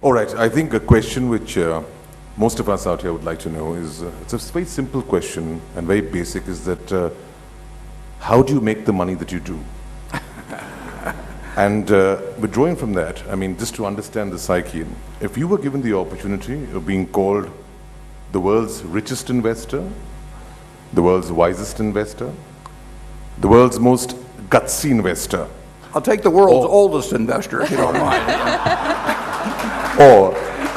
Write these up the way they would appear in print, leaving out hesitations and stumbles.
All right. I think a question which most of us out here would like to know is it's a very simple question and very basic is that how do you make the money that you do? And withdrawing from that, I mean, just to understand the psyche, if you were given the opportunity of being called the world's richest investor, the world's wisest investor, the world's most gutsy investor, I'll take the world's oldest investor, if you don't mind. or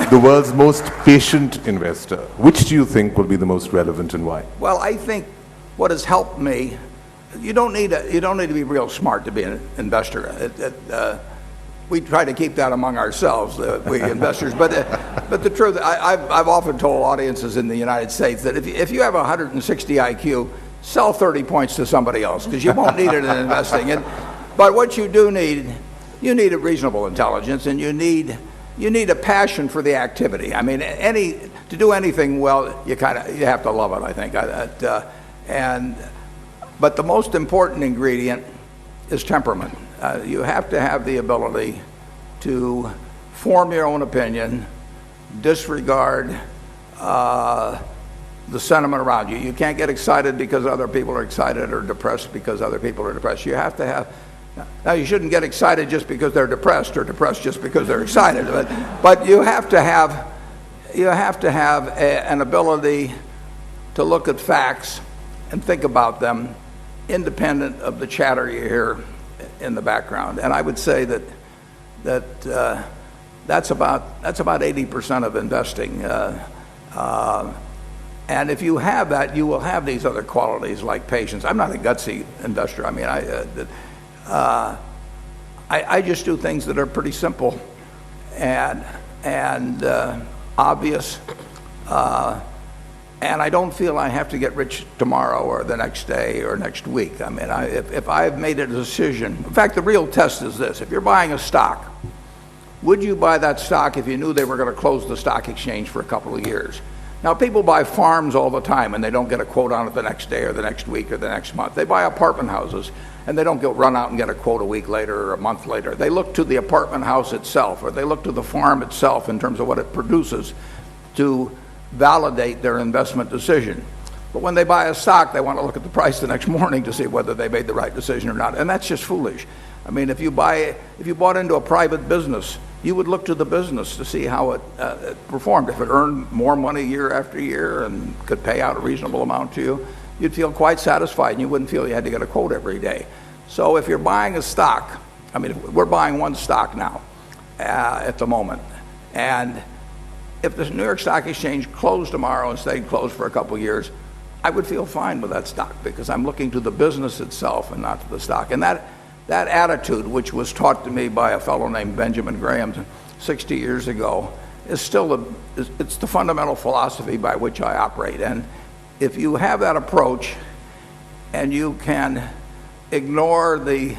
the world's most patient investor, which do you think will be the most relevant and why? Well, I think what has helped me, you don't need to be real smart to be an investor. We try to keep that among ourselves, we investors. But the truth, I've often told audiences in the United States that if you have 160 IQ, sell 30 points to somebody else because you won't need it in investing. But what you do need, you need a reasonable intelligence, and you need a passion for the activity. I mean, to do anything well, you have to love it, I think. But the most important ingredient is temperament. You have to have the ability to form your own opinion, disregard the sentiment around you. You can't get excited because other people are excited or depressed because other people are depressed. You have to have. Now, you shouldn't get excited just because they're depressed or depressed just because they're excited. But you have to have an ability to look at facts and think about them independent of the chatter you hear in the background. And I would say that's about 80% of investing. And if you have that, you will have these other qualities like patience. I'm not a gutsy investor. I mean, I just do things that are pretty simple and obvious. And I don't feel I have to get rich tomorrow or the next day or next week. I mean, if I've made a decision, in fact, the real test is this. If you're buying a stock, would you buy that stock if you knew they were going to close the stock exchange for a couple of years? Now, people buy farms all the time and they don't get a quote on it the next day or the next week or the next month. They buy apartment houses and they don't run out and get a quote a week later or a month later. They look to the apartment house itself, or they look to the farm itself in terms of what it produces to validate their investment decision. But when they buy a stock, they want to look at the price the next morning to see whether they made the right decision or not. And that's just foolish. I mean, if you bought into a private business, you would look to the business to see how it performed. If it earned more money year after year and could pay out a reasonable amount to you, you'd feel quite satisfied and you wouldn't feel you had to get a quote every day. So if you're buying a stock, I mean, we're buying one stock now at the moment. And if the New York Stock Exchange closed tomorrow and stayed closed for a couple of years, I would feel fine with that stock because I'm looking to the business itself and not to the stock. And that attitude, which was taught to me by a fellow named Benjamin Graham 60 years ago, is still it's the fundamental philosophy by which I operate. And if you have that approach and you can ignore the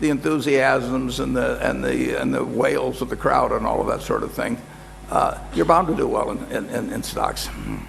enthusiasms and the wails of the crowd and all of that sort of thing, you're bound to do well in stocks.